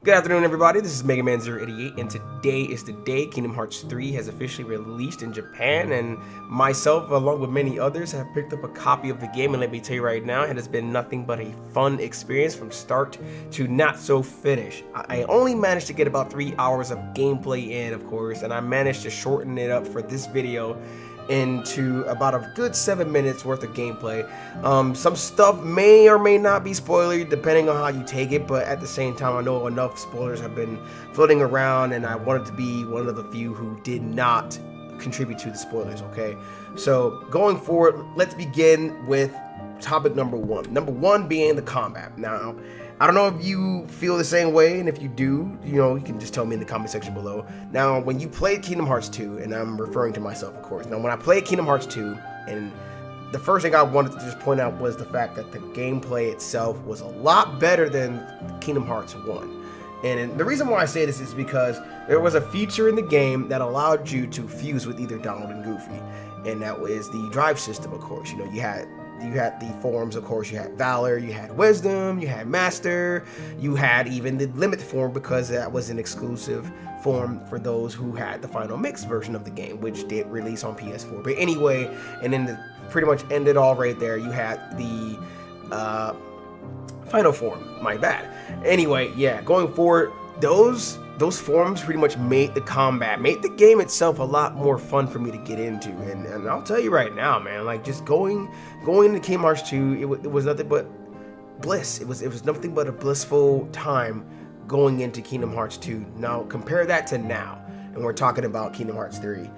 Good afternoon, everybody. This is Mega Man 088, and today is the day Kingdom Hearts 3 has officially released in Japan, and myself, along with many others, have picked up a copy of the game, and let me tell you right now, it has been nothing but a fun experience from start to not so finish. I only managed to get about 3 hours of gameplay in, of course, and I managed to shorten it up for this video into about a good 7 minutes worth of gameplay. Some stuff may or may not be spoilery depending on how you take it, but at the same time I know enough spoilers have been floating around and I wanted to be one of the few who did not contribute to the spoilers, okay? So going forward, let's begin with topic number one. Number one being the combat. Now, I don't know if you feel the same way, and if you do, you can just tell me in the comment section below. Now, when you played Kingdom Hearts 2, and I'm referring to myself, of course. Now, when I played Kingdom Hearts 2, and the first thing I wanted to just point out was the fact that the gameplay itself was a lot better than Kingdom Hearts 1. And the reason why I say this is because there was a feature in the game that allowed you to fuse with either Donald and Goofy, and that was the drive system, of course. You had the forms, of course. You had Valor, you had Wisdom, you had Master, you had even the Limit form, because that was an exclusive form for those who had the final mix version of the game, which did release on PS4. But anyway, and then the pretty much ended all right there. You had the final form, my bad. Anyway, yeah, going forward, those forms pretty much made the game itself a lot more fun for me to get into. And I'll tell you right now, man, like just going into Kingdom Hearts 2, it was nothing but bliss. It was nothing but a blissful time going into Kingdom Hearts 2. Now compare that to now, and we're talking about Kingdom Hearts 3.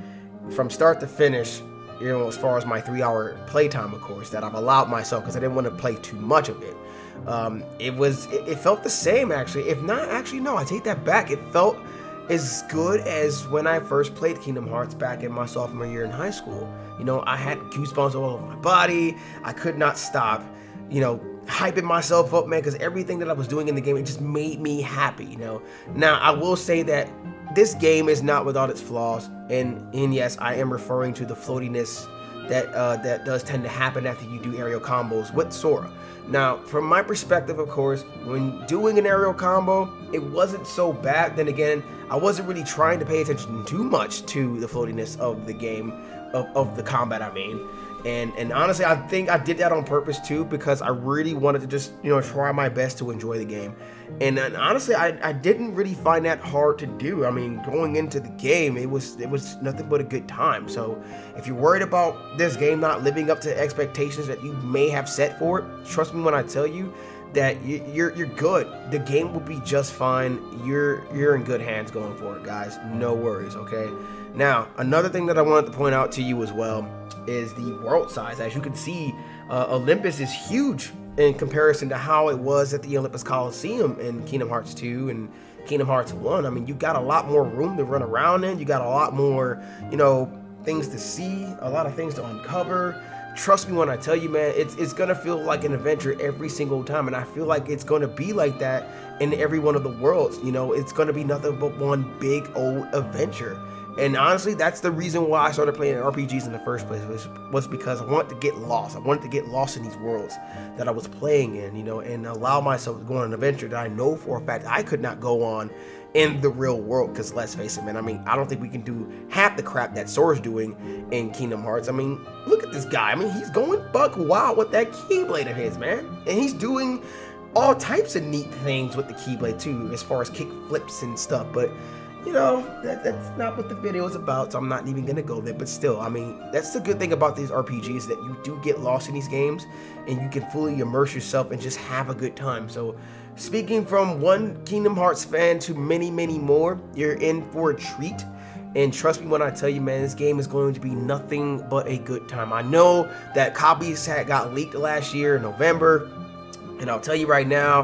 From start to finish, as far as my 3-hour playtime, of course, that I've allowed myself because I didn't want to play too much of it. It felt the same, actually. If not, actually, no, I take that back. It felt as good as when I first played Kingdom Hearts back in my sophomore year in high school. I had goosebumps all over my body. I could not stop, hyping myself up, man, because everything that I was doing in the game, it just made me happy, Now, I will say that this game is not without its flaws, and yes, I am referring to the floatiness that does tend to happen after you do aerial combos with Sora. Now, from my perspective, of course, when doing an aerial combo, it wasn't so bad. Then again, I wasn't really trying to pay attention too much to the floatiness of the game, of the combat, I mean. And honestly, I think I did that on purpose too, because I really wanted to just, try my best to enjoy the game. And honestly, I didn't really find that hard to do. I mean, going into the game, it was nothing but a good time. So if you're worried about this game not living up to expectations that you may have set for it, trust me when I tell you that you're good. The game will be just fine. You're in good hands going forward, guys. No worries, okay? Now, another thing that I wanted to point out to you as well is the world size. As you can see, Olympus is huge in comparison to how it was at the Olympus Coliseum in Kingdom Hearts 2 and Kingdom Hearts 1. I mean, you got a lot more room to run around in. You got a lot more, things to see, a lot of things to uncover. Trust me when I tell you, man, it's gonna feel like an adventure every single time, and I feel like it's gonna be like that in every one of the worlds. It's gonna be nothing but one big old adventure. And honestly, that's the reason why I started playing RPGs in the first place, was because I wanted to get lost. I wanted to get lost in these worlds that I was playing in, and allow myself to go on an adventure that I know for a fact I could not go on in the real world. Because let's face it, man, I mean, I don't think we can do half the crap that Sora's doing in Kingdom Hearts. I mean, look at this guy. I mean, he's going buck wild with that Keyblade of his, man. And he's doing all types of neat things with the Keyblade too, as far as kick flips and stuff. But that's not what the video is about, so I'm not even gonna go there. But still, I mean, that's the good thing about these RPGs, that you do get lost in these games and you can fully immerse yourself and just have a good time. So speaking from one Kingdom Hearts fan to many more, you're in for a treat. And trust me when I tell you, man, this game is going to be nothing but a good time. I know that copies got leaked last year in November, and I'll tell you right now,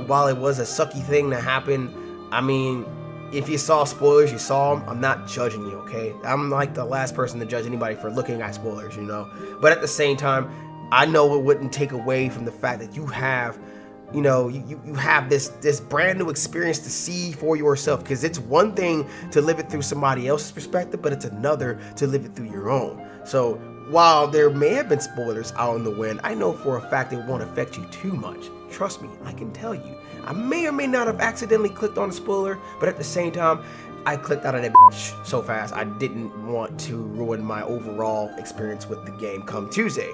while it was a sucky thing to happen, I mean, if you saw spoilers, you saw them. I'm not judging you, okay? I'm like the last person to judge anybody for looking at spoilers, But at the same time, I know it wouldn't take away from the fact that you have, you have this brand new experience to see for yourself. Because it's one thing to live it through somebody else's perspective, but it's another to live it through your own. So while there may have been spoilers out in the wind, I know for a fact it won't affect you too much. Trust me, I can tell you. I may or may not have accidentally clicked on a spoiler, but at the same time, I clicked out of that bitch so fast. I didn't want to ruin my overall experience with the game come Tuesday.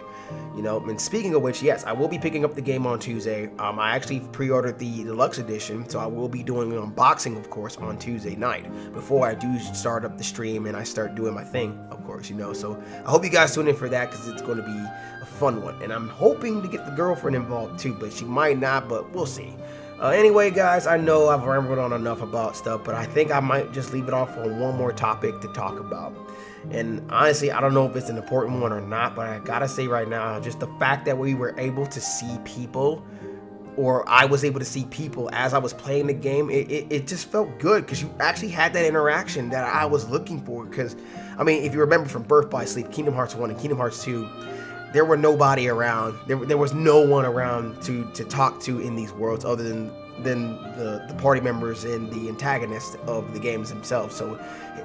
You know, and speaking of which, yes, I will be picking up the game on Tuesday. I actually pre-ordered the deluxe edition, so I will be doing an unboxing, of course, on Tuesday night before I do start up the stream and I start doing my thing, of course, you know. So I hope you guys tune in for that because it's going to be a fun one. And I'm hoping to get the girlfriend involved too, but she might not, but we'll see. Anyway, guys, I know I've rambled on enough about stuff, but I think I might just leave it off on one more topic to talk about. And honestly, I don't know if it's an important one or not, but I gotta say right now, just the fact that we were able to see people, or I was able to see people as I was playing the game, it just felt good because you actually had that interaction that I was looking for. Because, I mean, if you remember from Birth by Sleep, Kingdom Hearts 1 and Kingdom Hearts 2, there were nobody around. There was no one around to talk to in these worlds other than the party members and the antagonists of the games themselves. So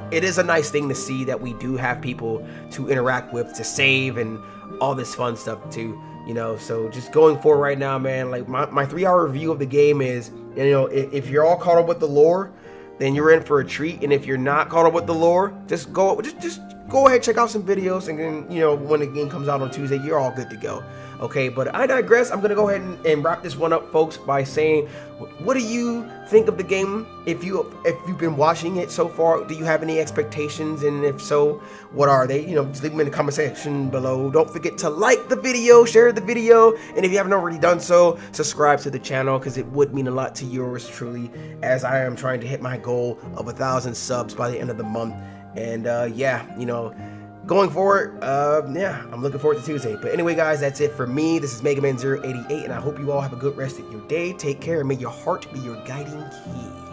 it is a nice thing to see that we do have people to interact with, to save, and all this fun stuff too. You know, so just going forward right now, man, like my 3-hour review of the game is, you know, if you're all caught up with the lore, then you're in for a treat. And if you're not caught up with the lore, just go ahead, check out some videos, and then, you know, when the game comes out on Tuesday, you're all good to go. Okay, but I digress. I'm gonna go ahead and wrap this one up, folks, by saying, what do you think of the game? If you've been watching it so far, do you have any expectations? And if so, what are they? You know, just leave them in the comment section below. Don't forget to like the video, share the video, and if you haven't already done so, subscribe to the channel, because it would mean a lot to yours truly, as I am trying to hit my goal of 1,000 subs by the end of the month. And yeah, you know, going forward, yeah, I'm looking forward to Tuesday. But anyway, guys, that's it for me. This is Mega Man 088, and I hope you all have a good rest of your day. Take care, and may your heart be your guiding key.